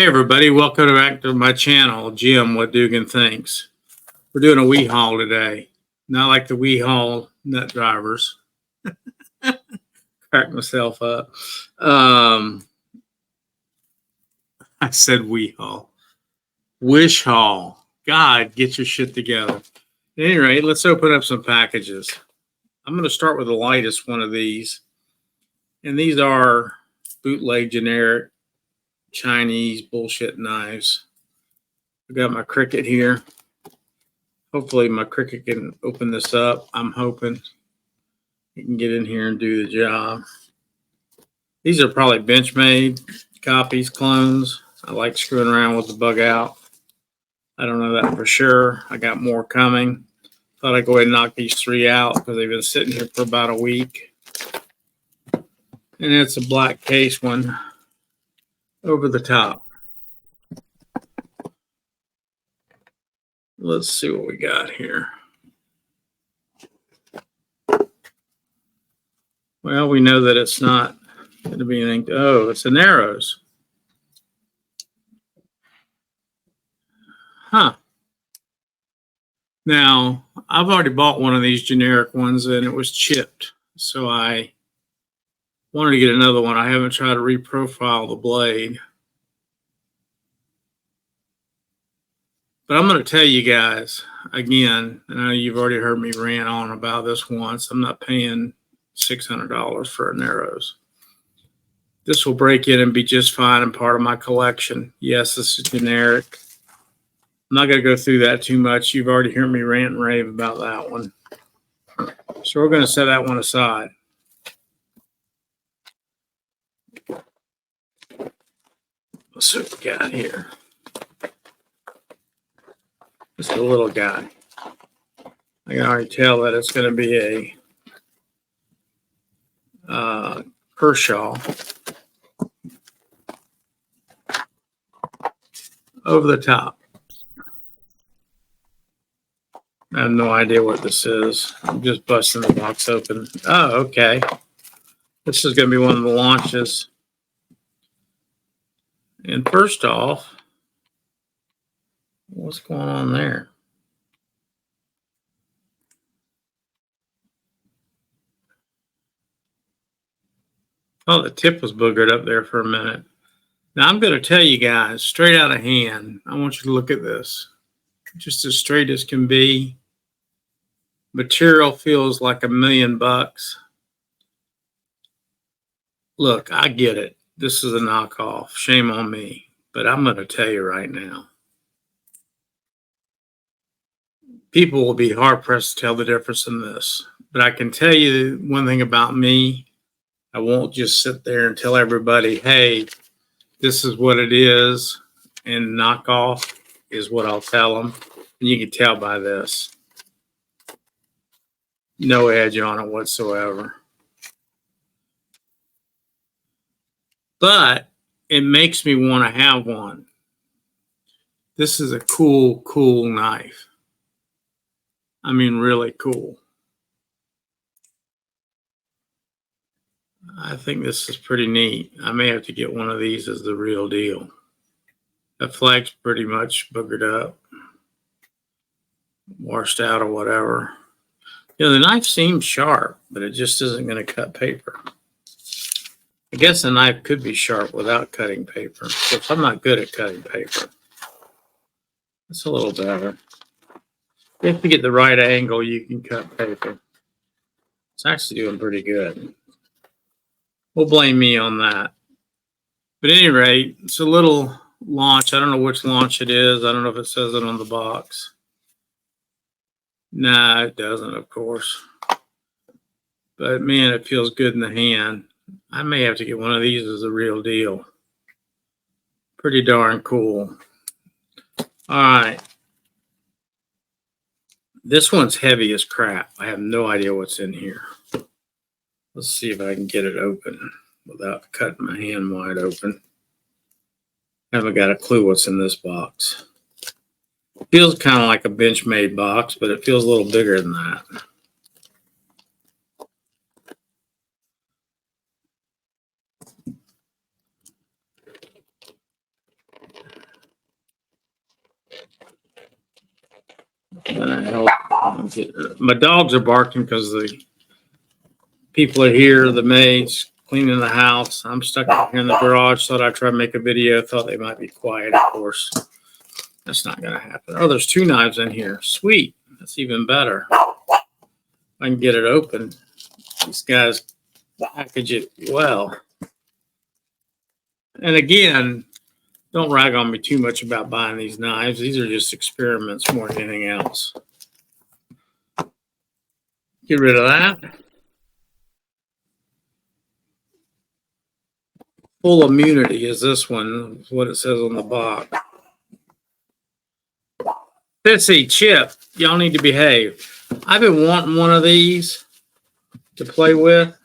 Hey everybody, welcome back to my channel, Jim What Dugan Thinks. We're doing a wee haul today. Not like the wee haul nut drivers. Crack myself up. I said wee haul. Wish haul. God, get your shit together. At any rate, let's open up some packages. I'm going to start with the lightest one of these. And these are bootleg generic Chinese bullshit knives. I got my Cricut here. Hopefully my Cricut can open this up. I'm hoping it can get in here and do the job. These are probably Benchmade copies, clones. I like screwing around with the bug out. I don't know that for sure. I got more coming. Thought I'd go ahead and knock these three out because they've been sitting here for about a week. And it's a black case one over the top. Let's see what we got here. Well, we know that it's not going to be anything. Oh, it's an Arrows. Huh. Now, I've already bought one of these generic ones and it was chipped. So I wanted to get another one. I haven't tried to reprofile the blade. But I'm going to tell you guys, again, I know you've already heard me rant on about this once. I'm not paying $600 for an Arrows. This will break in and be just fine and part of my collection. Yes, this is generic. I'm not going to go through that too much. You've already heard me rant and rave about that one. So we're going to set that one aside. Let's see what we got here. It's a little guy. I can already tell that it's going to be a Kershaw. Over the top. I have no idea what this is. I'm just busting the box open. Oh, okay. This is going to be one of the launches. And first off, what's going on there? Oh, the tip was boogered up there for a minute. Now, I'm going to tell you guys, straight out of hand, I want you to look at this. Just as straight as can be. Material feels like $1,000,000. Look, I get it. This is a knockoff. Shame on me. But I'm going to tell you right now. People will be hard-pressed to tell the difference in this. But I can tell you one thing about me. I won't just sit there and tell everybody, hey, this is what it is. And knockoff is what I'll tell them. And you can tell by this. No edge on it whatsoever. But it makes me want to have one. This is a cool, cool knife. I mean, really cool. I think this is pretty neat. I may have to get one of these as the real deal. That flag's pretty much boogered up, washed out or whatever. You know, the knife seems sharp, but it just isn't going to cut paper. I guess the knife could be sharp without cutting paper. But I'm not good at cutting paper. It's a little better. If you get the right angle, you can cut paper. It's actually doing pretty good. We'll blame me on that. But at any rate, it's a little launch. I don't know which launch it is. I don't know if it says it on the box. Nah, it doesn't, of course. But man, it feels good in the hand. I may have to get one of these as a real deal. Pretty darn cool. All right. This one's heavy as crap. I have no idea what's in here. Let's see if I can get it open without cutting my hand wide open. I haven't got a clue what's in this box. Feels kind of like a Benchmade box, but it feels a little bigger than that. My dogs are barking because the people are here, the maids cleaning the house. I'm stuck here in the garage. Thought I'd try to make a video. Thought they might be quiet, of course. That's not going to happen. Oh, there's 2 knives in here. Sweet. That's even better. I can get it open. These guys package it well. And again, don't rag on me too much about buying these knives. These are just experiments more than anything else. Get rid of that. Full immunity is this one, is what it says on the box. Pissy, Chip, y'all need to behave. I've been wanting one of these to play with.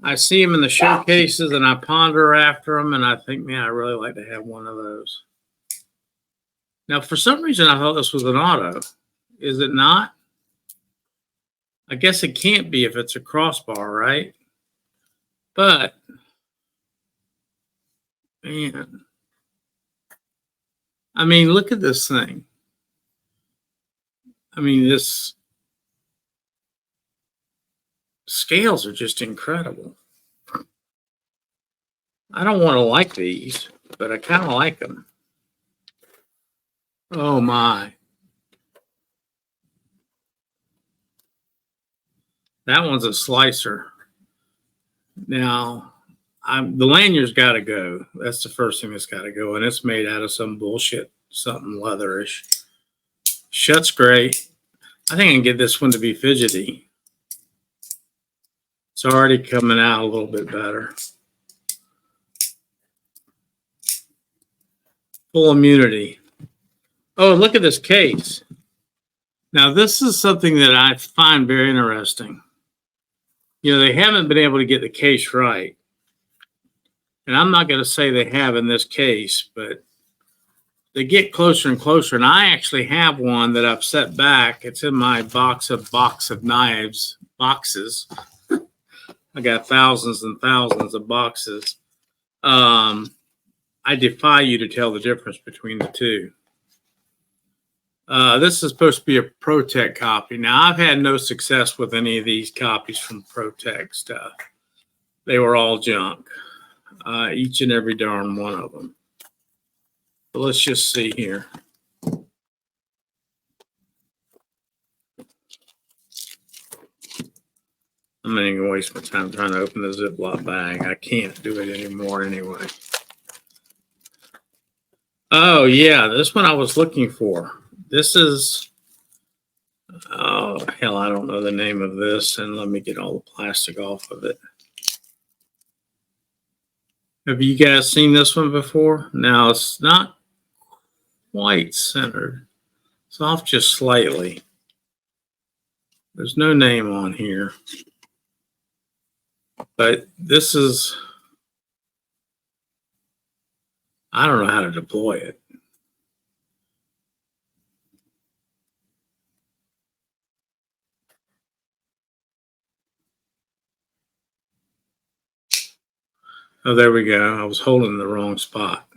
I see them in the showcases and I ponder after them and I think, man, I really like to have one of those. Now, for some reason, I thought this was an auto. Is it not? I guess it can't be if it's a crossbar, right? But, man, I mean, look at this thing. I mean, this scales are just incredible. I don't want to like these, but I kind of like them. Oh my. That one's a slicer. Now, the lanyard's got to go. That's the first thing that's got to go. And it's made out of some bullshit, something leatherish. Shuts great. I think I can get this one to be fidgety. It's already coming out a little bit better. Full immunity. Oh, look at this case. Now, this is something that I find very interesting. You know, they haven't been able to get the case right. And I'm not going to say they have in this case, but they get closer and closer. And I actually have one that I've set back. It's in my box of knives boxes. I got thousands and thousands of boxes. I defy you to tell the difference between the two. This is supposed to be a ProTech copy. Now, I've had no success with any of these copies from ProTech stuff. They were all junk, each and every darn one of them. But let's just see here. I'm not even going to waste my time trying to open the Ziploc bag. I can't do it anymore anyway. Oh, yeah, this one I was looking for. This is, oh, hell, I don't know the name of this. And let me get all the plastic off of it. Have you guys seen this one before? Now, it's not quite centered. It's off just slightly. There's no name on here. But this is, I don't know how to deploy it. Oh, there we go. I was holding the wrong spot.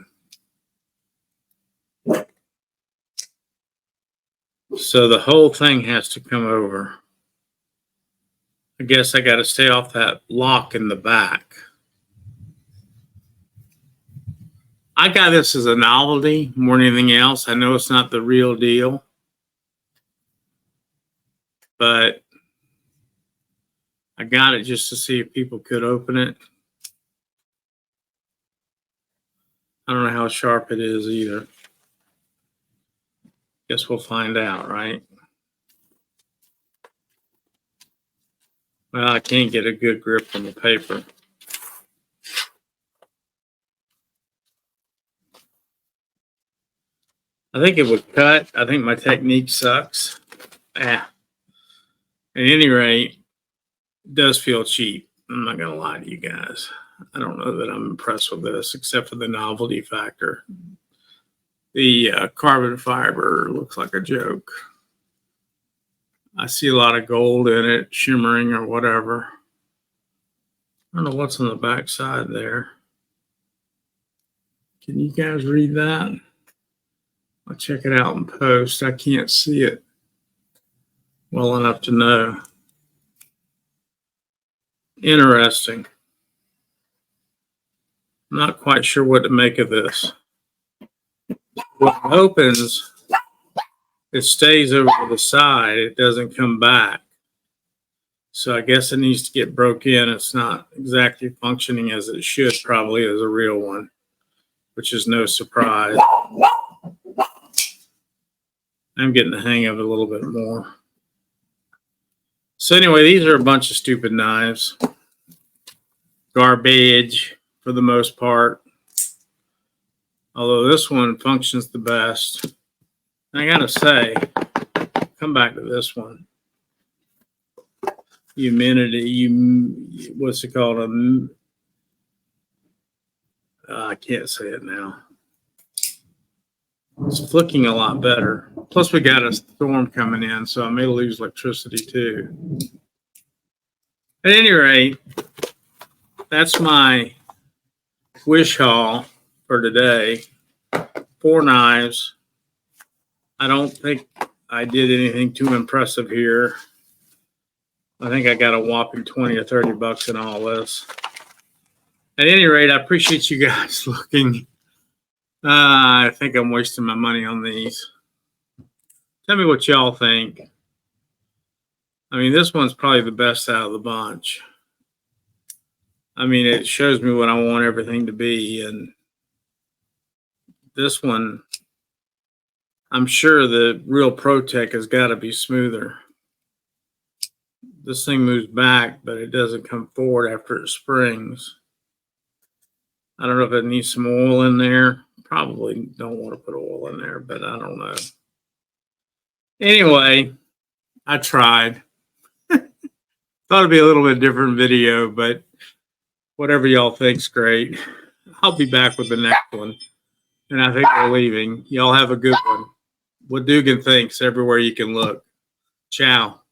So the whole thing has to come over. I guess I got to stay off that lock in the back. I got this as a novelty more than anything else. I know it's not the real deal, but I got it just to see if people could open it. I don't know how sharp it is either. Guess we'll find out, right? Well, I can't get a good grip on the paper. I think it would cut. I think my technique sucks. At any rate, it does feel cheap. I'm not going to lie to you guys. I don't know that I'm impressed with this, except for the novelty factor. The carbon fiber looks like a joke. I see a lot of gold in it, shimmering or whatever. I don't know what's on the back side there. Can you guys read that? I'll check it out in post. I can't see it well enough to know. Interesting. I'm not quite sure what to make of this. When it opens, it stays over to the side. It doesn't come back. So I guess it needs to get broke in. It's not exactly functioning as it should probably as a real one, which is no surprise. I'm getting the hang of it a little bit more. So anyway, these are a bunch of stupid knives. Garbage for the most part. Although this one functions the best. I gotta say, come back to this one. Humidity, what's it called? I can't say it now. It's flicking a lot better. Plus, we got a storm coming in, so I may lose electricity too. At any rate, that's my wish haul for today. 4 knives. I don't think I did anything too impressive here. I think I got a whopping 20 or 30 bucks in all this. At any rate, I appreciate you guys looking. I think I'm wasting my money on these. Tell me what y'all think. I mean, this one's probably the best out of the bunch. I mean, it shows me what I want everything to be. And this one, I'm sure the real ProTech has got to be smoother. This thing moves back, but it doesn't come forward after it springs. I don't know if it needs some oil in there. Probably don't want to put oil in there, but I don't know. Anyway, I tried. Thought it'd be a little bit different video, but whatever y'all think's great. I'll be back with the next one. And I think we're leaving. Y'all have a good one. What Dugan thinks everywhere you can look. Ciao.